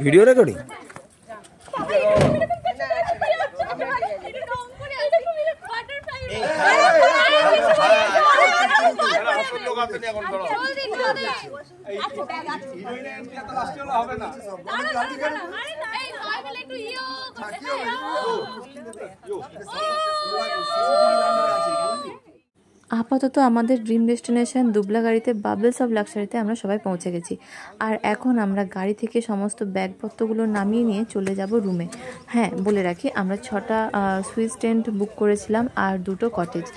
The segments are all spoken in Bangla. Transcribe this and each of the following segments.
ভিডিও রেকর্ডিং আপাতত আমাদের ড্রিম ডেস্টিনেশন দুবলাগাড়িতে বাবলস অফ লাক্সারিতে আমরা সবাই পৌঁছে গেছি। আর এখন আমরা গাড়ি থেকে সমস্ত ব্যাগপত্রগুলো নামিয়ে নিয়ে চলে যাব রুমে। হ্যাঁ, বলে রাখি আমরা 6টা সুইস টেন্ট বুক করেছিলাম আর 2টো কটেজ।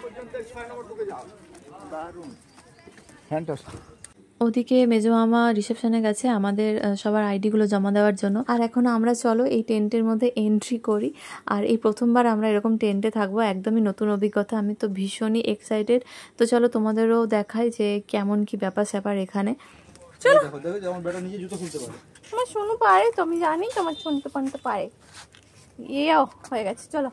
ওদিকে মেজো মামা রিসেপশনে গেছে আমাদের সবার আইডিগুলো জমা দেওয়ার জন্য। আর এখন আমরা চলো এই টেন্টের মধ্যে এন্ট্রি করি। আর এই প্রথমবার আমরা এরকম টেন্টে থাকবো, একদমই নতুন অভিজ্ঞতা। আমি তো ভীষণই এক্সাইটেড। তো চলো তোমাদেরও দেখাই যে কেমন কি ব্যাপার স্যাপার এখানে। চলো, তোমার শোনো পারে, তুমি জানি তোমার শুনতে পানতে পারে। ইয়েও হয়ে গেছে, চলো।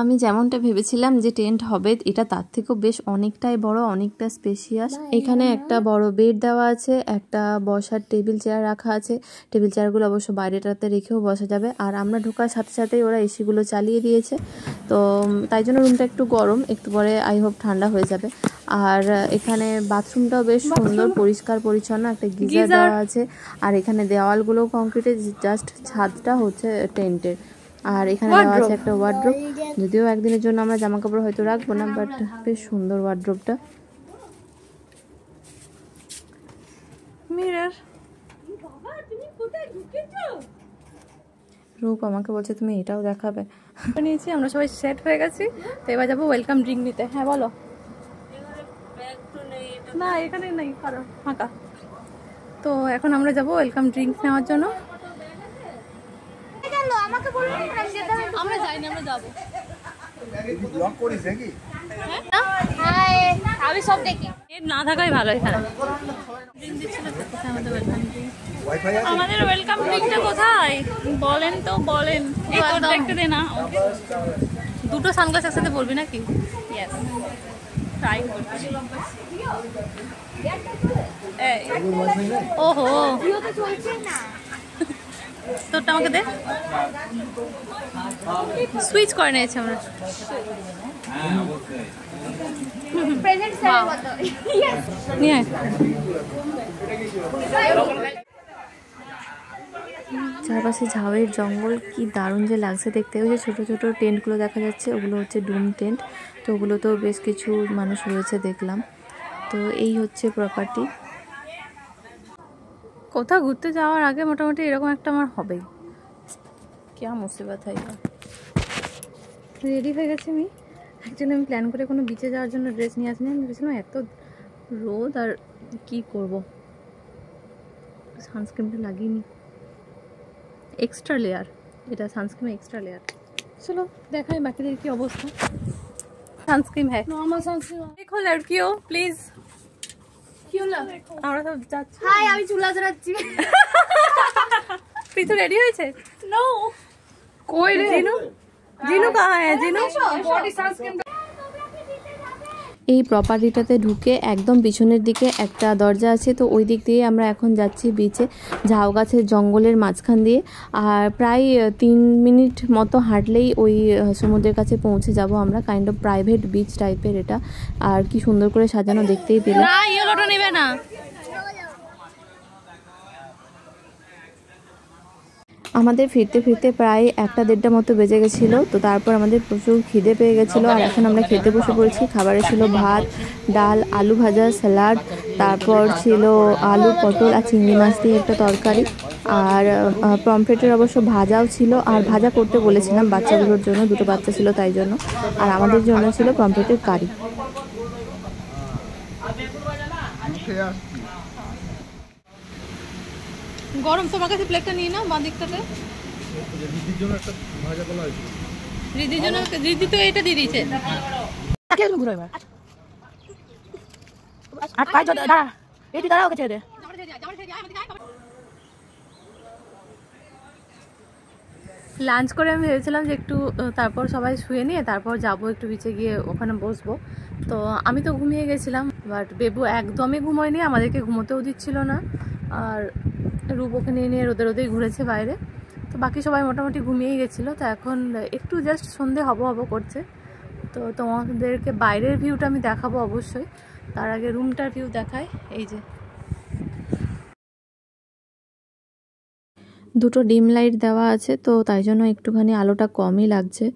আমি যেমনটা ভেবেছিলাম যে টেন্ট হবে, এটা তার থেকেও বেশ অনেকটাই বড়, অনেকটা স্পেশিয়াস। এখানে একটা বড় বেড দেওয়া আছে, একটা বসার টেবিল চেয়ার রাখা আছে। টেবিল চেয়ারগুলো অবশ্য বাইরেটাতে রেখেও বসা যাবে। আর আমরা ঢোকার সাথে সাথেই ওরা এসিগুলো চালিয়ে দিয়েছে, তো তাই জন্য রুমটা একটু গরম, একটু পরে আই হোপ ঠান্ডা হয়ে যাবে। আর এখানে বাথরুমটাও বেশ সুন্দর, পরিষ্কার পরিচ্ছন্ন, একটা গিজার দেওয়া আছে। আর এখানে দেওয়ালগুলো কংক্রিটের, জাস্ট ছাদটা হচ্ছে টেন্টের। আর এখানে দেওয়া আছে একটা ওয়ার্ড্রোব, যদিও একদিনের জন্য আমরা জামা কাপড় হয়তো রাখবো না, বাট বেশ সুন্দর ওয়ার্ড্রোবটা। মিরর রূপ আমাকে বলছে তুমি এটাও দেখাবে। নিয়েছি, আমরা সবাই সেট হয়ে গেছি। তো এবার যাবো ওয়েলকাম ড্রিঙ্ক নিতে। হ্যাঁ বলো। না এখানে নেই, ফাঁকা। তো এখন আমরা যাবো ওয়েলকাম ড্রিঙ্ক নেওয়ার জন্য। আমরা যাইনি, আমরা যাবো। আমি সব দেখি, না থাকাই ভালো। এখানে আমাদের ওয়েলকাম ড্রিঙ্কটা কোথায় বলেন তো, বলেন। দেখতে দে না, দুটো সানগ্লাস একসাথে পরবি নাকি? ট্রাই করছি। ওহো, তোরটা আমাকে দে। সুইচ করে নিয়েছি আমরা। চারপাশে ঝাউয়ের জঙ্গল, কি দারুণ যে লাগছে দেখতে। ওই যে ছোট ছোট টেন্টগুলো দেখা যাচ্ছে, ওগুলো হচ্ছে ডুম টেন্ট। তো ওগুলো তো বেশ কিছু মানুষ রয়েছে দেখলাম। তো এই হচ্ছে প্রপার্টি। কোথাও ঘুরতে যাওয়ার আগে মোটামুটি এরকম একটা আমার হবেই। क्या मुसीबत है यार। রেডি হয়ে গেছি আমি। অ্যাকচুয়ালি আমি প্ল্যান করে কোনো বিচে যাওয়ার জন্য ড্রেস নিয়ে আসিনি। আমি ভেবেছিলাম এত রোদ আর কি করব, সানস্ক্রিনটা লাগিয়ে এক্সট্রা লেয়ার, এটা সানস্ক্রিন এক্সট্রা লেয়ার। চলো দেখাই বাকিদের কি অবস্থা। সানস্ক্রিন হ্যাঁ, নরমাল সানস্ক্রিন। দেখো লড়কিও প্লিজ। আমরা সব যাচ্ছি। হাই, আমি চুলা জ্বালাচ্ছি। তুই তো রেডি হয়েছে? নো, কই রে জিনু? জিনু কাহা হ্যায়? Jinu body sunscreen. এই প্রপার্টিটাতে ঢুকে একদম পিছনের দিকে একটা দরজা আছে, তো ওই দিক দিয়ে আমরা এখন যাচ্ছি বিচে, ঝাউ গাছের জঙ্গলের মাঝখান দিয়ে। আর প্রায় 3 মিনিট মতো হাঁটলেই ওই সমুদ্রের কাছে পৌঁছে যাব আমরা। কাইন্ড অফ প্রাইভেট বিচ টাইপের এটা। আর কি সুন্দর করে সাজানো, দেখতেই পেলে। না, ইয়েলোটা নেবে না। আমাদের ফিরতে ফিরতে প্রায় 1-1.5টা মতো বেজে গেছিলো। তো তারপর আমাদের প্রচুর খিদে পেয়ে গেছিলো। আর এখন আমরা খেতে বসে পড়েছি। খাবারে ছিল ভাত, ডাল, আলু ভাজা, স্যালাড, তারপর ছিল আলু, পটল আর চিংড়ি মাছ দিয়ে একটা তরকারি। আর পমফ্রেটের অবশ্য ভাজাও ছিল। আর ভাজা করতে বলেছিলাম বাচ্চাগুলোর জন্য, 2টো বাচ্চা ছিল তাই জন্য। আর আমাদের জন্য ছিল পমফ্রেটের কারি। গরম, তোমার কাছে প্লেটটা নিয়ে নাও বাঁ দিকটাতে। রিদির জন্য একটা ভাজা বলা হয়েছিল। রিদির জন্য, রিদি তো এটা দিয়ে দিয়েছে। তাকে তুমি ঘুরাইবা। আর কাজ দাঁড়া, এটি দাঁড়াও, ওকে ছেড়ে দে। লাঞ্চ করে আমি ভেবেছিলাম যে একটু তারপর সবাই শুয়ে নিয়ে তারপর যাব একটু বিচে গিয়ে ওখানে বসবো। তো আমি তো ঘুমিয়ে গেছিলাম, বাট বেবু একদমই ঘুমোয়নি, আমাদেরকে ঘুমোতেও দিচ্ছিল না। আর রূপ ওকে নিয়ে রোদেই ঘুরেছে বাইরে। তো বাকি সবাই মোটামুটি ঘুমিয়েই গেছিলো। তো এখন একটু জাস্ট সন্ধে হব করছে। তো তোমাদেরকে বাইরের ভিউটা আমি দেখাবো অবশ্যই, তার আগে রুমটার ভিউ দেখাই। এই যে দুটো ডিম লাইট দেওয়া আছে, তো তাই জন্য একটুখানি আলোটা কমই লাগছে।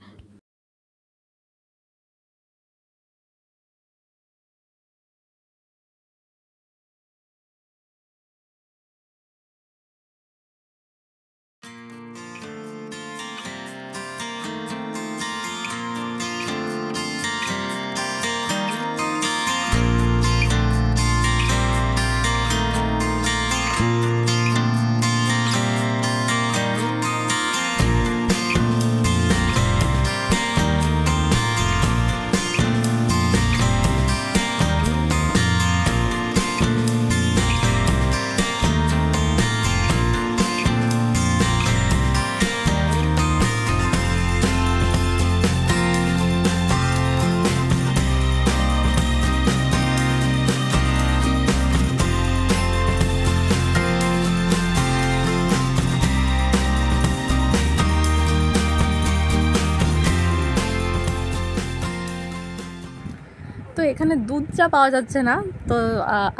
তো এখানে দুধ চা পাওয়া যাচ্ছে না। তো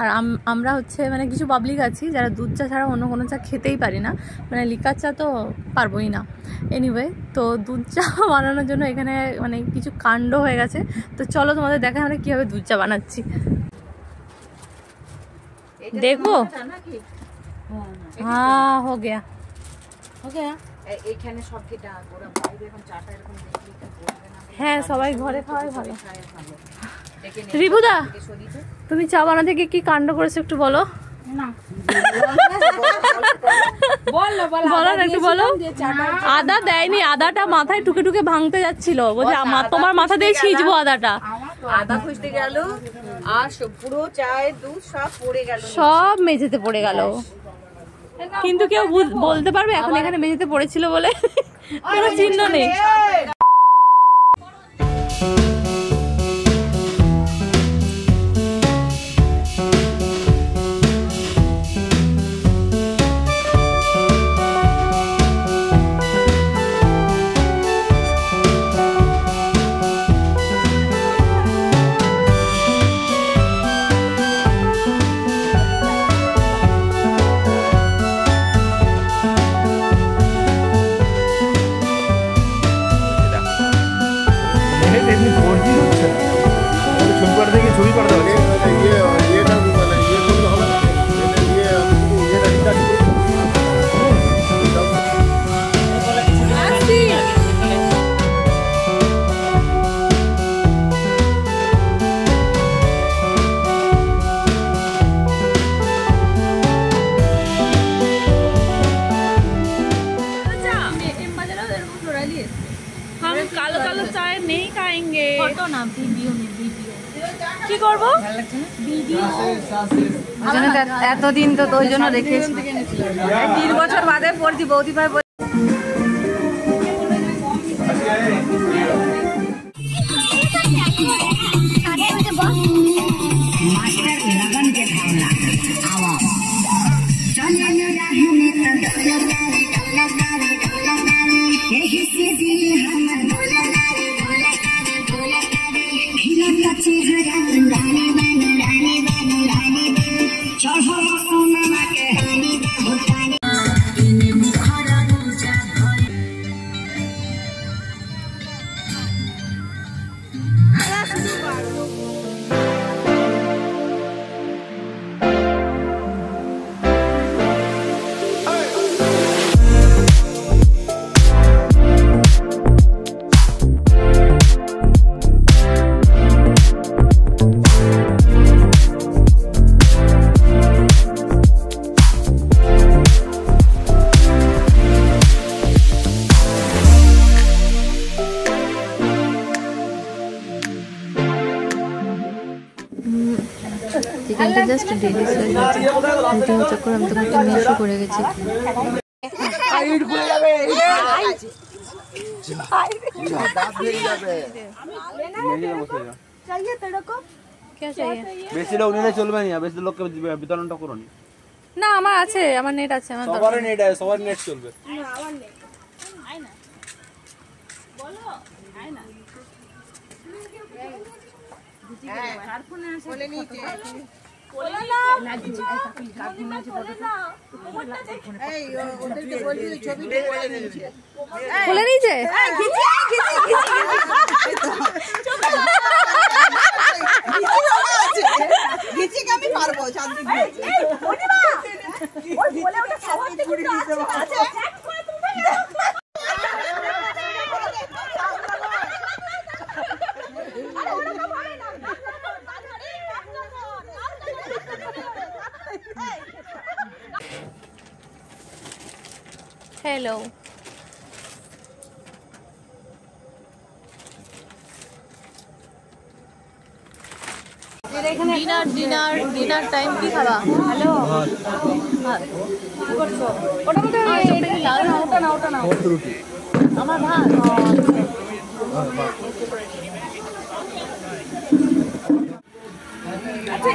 আর আমরা হচ্ছে মানে কিছু পাবলিক আছি যারা দুধ চা ছাড়া অন্য কোনো চা খেতেই পারি না, মানে লিকার চা তো পারবোই না। এনিওয়ে, তো দুধ চা বানানোর জন্য এখানে মানে কিছু কাণ্ড হয়ে গেছে। তো চলো তোমাদের দেখাই আমরা কীভাবে দুধ চা বানাচ্ছি। দেখবো? হ্যাঁ, হো গেয়া হো গেয়া। এইখানে সব কেটা ওরা বাইরে এখন চাটা এরকম দেখলি তো বলবে না। হ্যাঁ, সবাই ঘরে খাওয়াই ভালো। রিবুদা, তুমি চা বানাতে গিয়ে কি কাণ্ড করেছো একটু বলো না। বলো না, একটু বলো। আদা দেয়নি, আদাটা মাথায় টুকে টুকে ভাঙতে যাচ্ছিল, বলছে তোমার মাথা দিয়ে ছিঁচবো আদাটা। আদা খুঁজতে গেল আর পুরো চায়ের দুধ সব পড়ে গেল, সব মেঝেতে পড়ে গেল। কিন্তু কেউ বলতে পারবে এখন এখানে মেঝেতে পড়েছিল বলে? কোনো চিহ্ন নেই। ছবি পাঠাতে হবে। हम कालो कालो चाय नहीं खाएंगे। फोटो ना, वीडियो में वीडियो কি করব? এতদিন তো ওই জন্য রেখেছি, 3 বছর বাদে পড়ছি বৌদি ভাই। চিকেনটা জাস্ট ডেলিশিয়াস হয়েছে। এটা হচ্ছে করে আমি তোমাকে মিশও করে গেছি। বেশি লোক নিলে চলবে না, বেশি লোককে বিতরণটা করো নি। না আমার আছে, আমার নেট আছে, আমার সবার নেট আছে, সবার নেট চলবে। বলে নিয়েছে আমি পারবো হ্যালো ডিনার টাইম কি খাবা? হ্যালো ওটা মধ্যে ওটা না আমার ভাত। আচ্ছা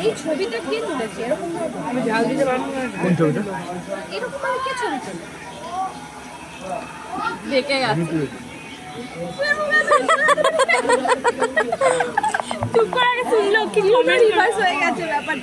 এই ছবিটা কে তুলেছে? এরকম আমি ঝাল দিতে পারবো না। কোন ছবিটা? এরকম ভাবে কে ছবি তুলে? দেখে গেছে চুপ করে শুনলো কি রিভার্স হয়ে গেছে ব্যাপার।